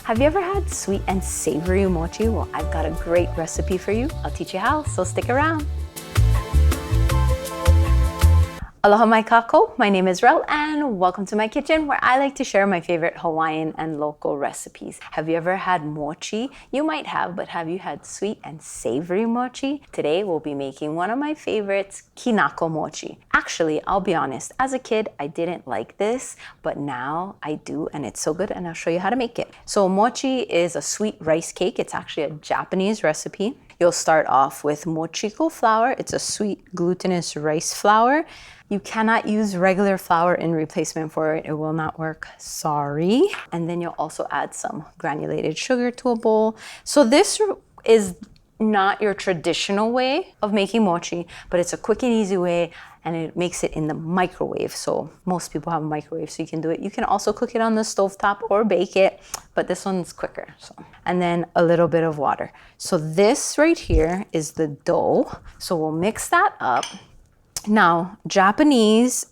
Have you ever had sweet and savory mochi? Well, I've got a great recipe for you. I'll teach you how, so stick around. Aloha mai kako, my name is Relle and welcome to my kitchen where I like to share my favorite Hawaiian and local recipes. Have you ever had mochi? You might have, but have you had sweet and savory mochi? Today we'll be making one of my favorites, Kinako Mochi. Actually, I'll be honest, as a kid I didn't like this, but now I do and it's so good and I'll show you how to make it. So mochi is a sweet rice cake. It's actually a Japanese recipe. You'll start off with mochiko flour. It's a sweet glutinous rice flour. You cannot use regular flour in replacement for it. It will not work, sorry. And then you'll also add some granulated sugar to a bowl. So this is not your traditional way of making mochi, but it's a quick and easy way and it makes it in the microwave. So most people have a microwave, so you can do it. You can also cook it on the stovetop or bake it, but this one's quicker. So, and then a little bit of water. So this right here is the dough. So we'll mix that up. Now, Japanese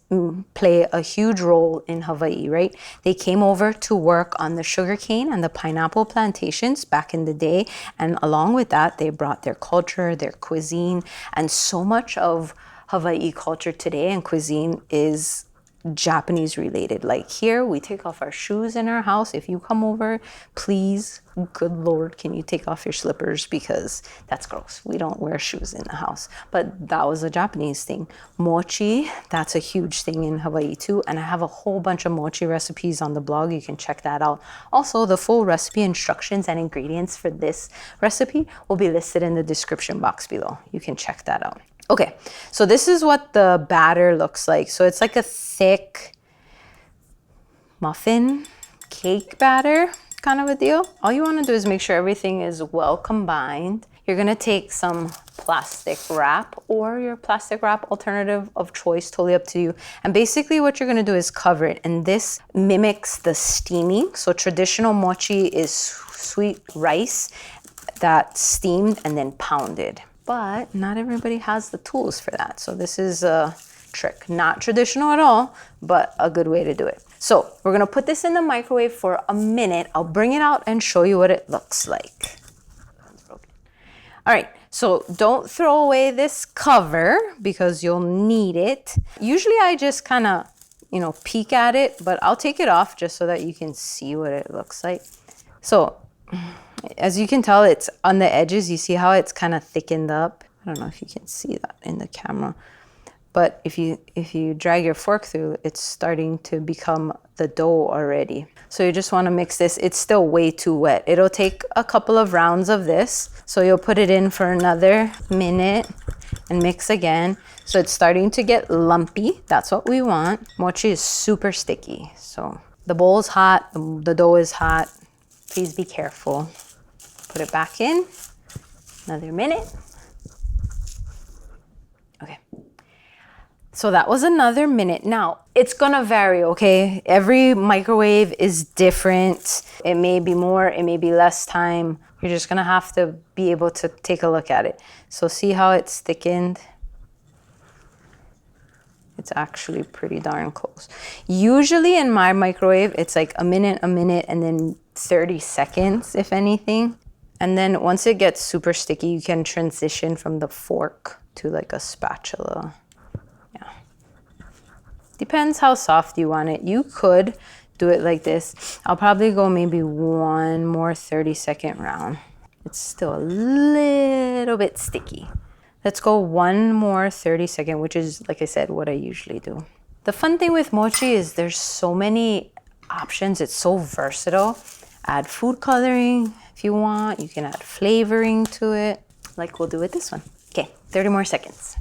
play a huge role in Hawaii, right? They came over to work on the sugarcane and the pineapple plantations back in the day. And along with that, they brought their culture, their cuisine, and so much of Hawaii culture today and cuisine is Japanese related. Like here, we take off our shoes in our house. If you come over, please, good Lord, can you take off your slippers because that's gross. We don't wear shoes in the house. But that was a Japanese thing. Mochi, that's a huge thing in Hawaii too. And I have a whole bunch of mochi recipes on the blog. You can check that out. Also, the full recipe instructions and ingredients for this recipe will be listed in the description box below. You can check that out. Okay, so this is what the batter looks like. So it's like a thick muffin cake batter kind of a deal. All you want to do is make sure everything is well combined. You're going to take some plastic wrap or your plastic wrap alternative of choice, totally up to you. And basically what you're going to do is cover it. And this mimics the steaming. So traditional mochi is sweet rice that's steamed and then pounded. But not everybody has the tools for that. So this is a trick. Not traditional at all, but a good way to do it. So we're gonna put this in the microwave for a minute. I'll bring it out and show you what it looks like. All right, so don't throw away this cover because you'll need it. Usually I just kind of, peek at it, but I'll take it off just so that you can see what it looks like. So, as you can tell, it's on the edges. You see how it's kind of thickened up? I don't know if you can see that in the camera. But if you drag your fork through, it's starting to become the dough already. So you just want to mix this. It's still way too wet. It'll take a couple of rounds of this. So you'll put it in for another minute and mix again. So it's starting to get lumpy. That's what we want. Mochi is super sticky. So the bowl is hot, the dough is hot. Please be careful. Put it back in, another minute. Okay, so that was another minute. Now, it's gonna vary, okay? Every microwave is different. It may be more, it may be less time. You're just gonna have to be able to take a look at it. So see how it's thickened? It's actually pretty darn close. Usually in my microwave, it's like a minute, and then 30 seconds, if anything. And then once it gets super sticky, you can transition from the fork to like a spatula. Yeah. Depends how soft you want it. You could do it like this. I'll probably go maybe one more 30-second round. It's still a little bit sticky. Let's go one more 30-second, which is, like I said, what I usually do. The fun thing with mochi is there's so many options. It's so versatile. Add food coloring if you want. You can add flavoring to it, like we'll do with this one. Okay, 30 more seconds.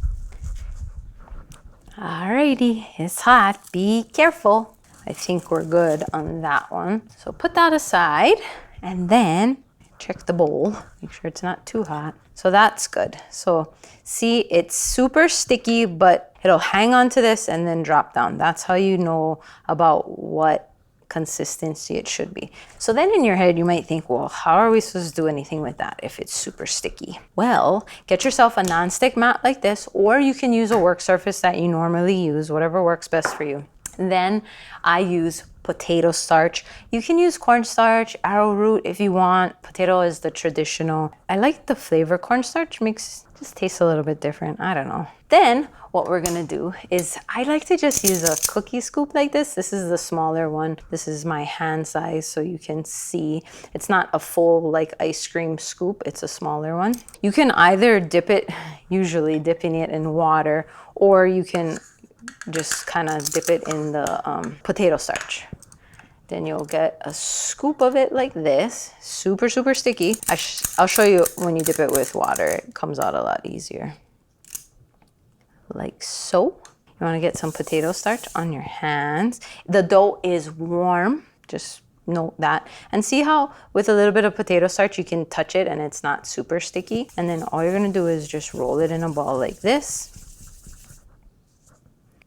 Alrighty, it's hot. Be careful. I think we're good on that one. So put that aside and then check the bowl. Make sure it's not too hot. So that's good. So see, it's super sticky, but it'll hang on to this and then drop down. That's how you know about what consistency it should be. So then in your head, you might think, well, how are we supposed to do anything with that if it's super sticky? Well, get yourself a nonstick mat like this, or you can use a work surface that you normally use, whatever works best for you. Then I use potato starch. You can use cornstarch, arrowroot if you want. Potato is the traditional. I like the flavor. Cornstarch just tastes a little bit different. I don't know. Then what we're gonna do is I like to just use a cookie scoop like this. This is the smaller one. This is my hand size, so you can see it's not a full like ice cream scoop. It's a smaller one. You can either dip it, usually dipping it in water, or you can just kind of dip it in the potato starch. Then you'll get a scoop of it like this. Super, super sticky. I'll show you when you dip it with water. It comes out a lot easier. Like so. You want to get some potato starch on your hands. The dough is warm. Just note that. And see how with a little bit of potato starch you can touch it and it's not super sticky. And then all you're going to do is just roll it in a ball like this.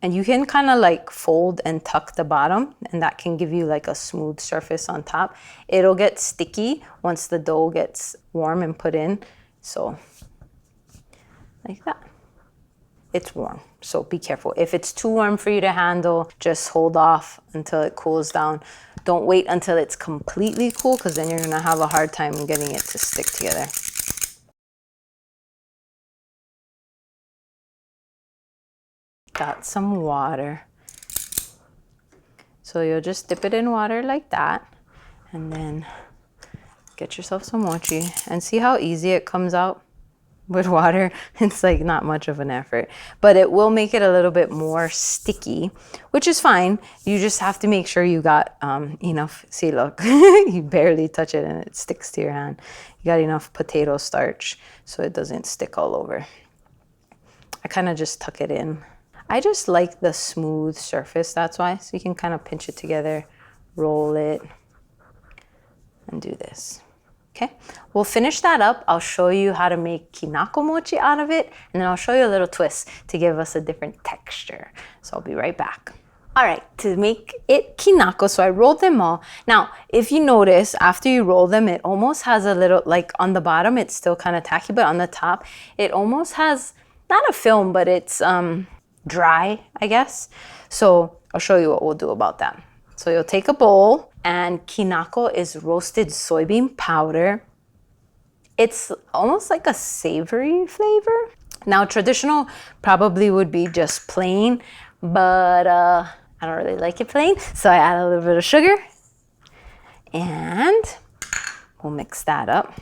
And you can kind of like fold and tuck the bottom, and that can give you like a smooth surface on top. It'll get sticky once the dough gets warm and put in. So like that. It's warm, so be careful. If it's too warm for you to handle, just hold off until it cools down. Don't wait until it's completely cool, because then you're gonna have a hard time getting it to stick together. Got some water. So you'll just dip it in water like that, and then get yourself some mochi and see how easy it comes out with water. It's like not much of an effort, but it will make it a little bit more sticky, which is fine. You just have to make sure you got enough. See, look, you barely touch it and it sticks to your hand. You got enough potato starch so it doesn't stick all over. I kind of just tuck it in. I just like the smooth surface, that's why. So you can kind of pinch it together, roll it, and do this. Okay, we'll finish that up. I'll show you how to make Kinako Mochi out of it, and then I'll show you a little twist to give us a different texture. So I'll be right back. All right, to make it Kinako, so I rolled them all. Now, if you notice, after you roll them, it almost has a little, like on the bottom, it's still kind of tacky, but on the top, it almost has, not a film, but it's dry, I guess. So I'll show you what we'll do about that. So you'll take a bowl, and Kinako is roasted soybean powder. It's almost like a savory flavor. Now, traditional probably would be just plain, but I don't really like it plain. So I add a little bit of sugar, and we'll mix that up.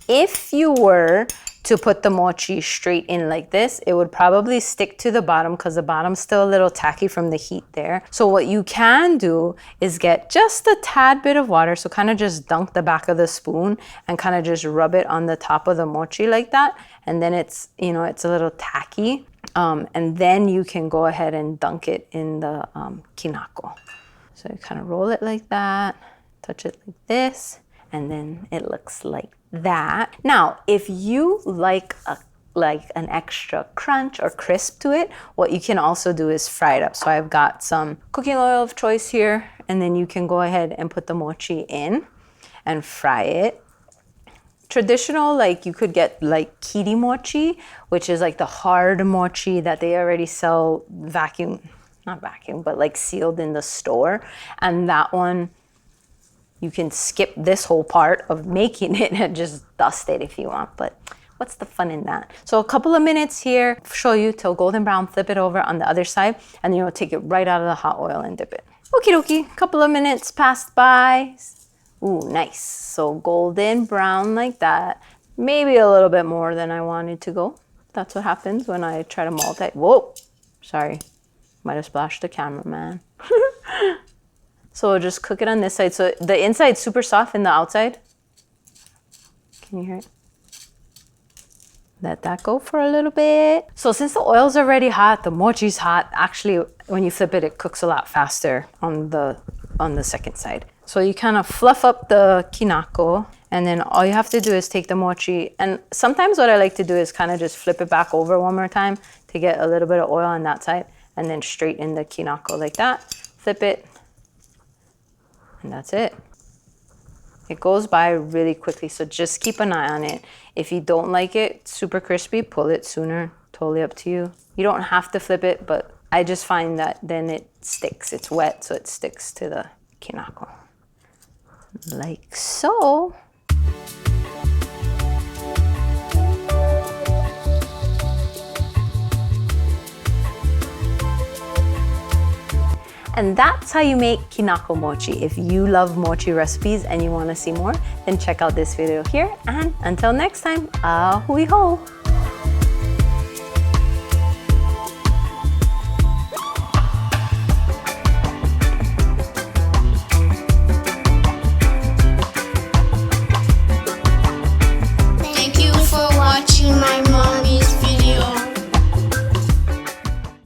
If you were to put the mochi straight in like this, it would probably stick to the bottom because the bottom's still a little tacky from the heat there. So what you can do is get just a tad bit of water. So kind of just dunk the back of the spoon and kind of just rub it on the top of the mochi like that. And then it's, you know, it's a little tacky. And then you can go ahead and dunk it in the Kinako. So you kind of roll it like that, touch it like this, and then it looks like that. Now, if you like an extra crunch or crisp to it, what you can also do is fry it up. So I've got some cooking oil of choice here, and then you can go ahead and put the mochi in and fry it. Traditional, like you could get like kiri mochi, which is like the hard mochi that they already sell not vacuum, but like sealed in the store. And that one, you can skip this whole part of making it and just dust it if you want, but what's the fun in that? So a couple of minutes here, show you till golden brown, flip it over on the other side, and then you'll take it right out of the hot oil and dip it. Okie dokie, couple of minutes passed by. Ooh, nice. So golden brown like that. Maybe a little bit more than I wanted to go. That's what happens when I try to multi. Whoa, sorry. Might have splashed the camera, man. So we'll just cook it on this side. So the inside's super soft and the outside. Can you hear it? Let that go for a little bit. So since the oil's already hot, the mochi's hot, actually when you flip it, it cooks a lot faster on the second side. So you kind of fluff up the Kinako, and then all you have to do is take the mochi, and sometimes what I like to do is kind of just flip it back over one more time to get a little bit of oil on that side, and then straight in the Kinako like that. Flip it, and that's it. It goes by really quickly, so just keep an eye on it. If you don't like it super crispy, pull it sooner. Totally up to you. You don't have to flip it, but I just find that then it sticks. It's wet, so it sticks to the kinako. Like so. And that's how you make Kinako Mochi. If you love mochi recipes and you want to see more, then check out this video here. And until next time, ahui ho!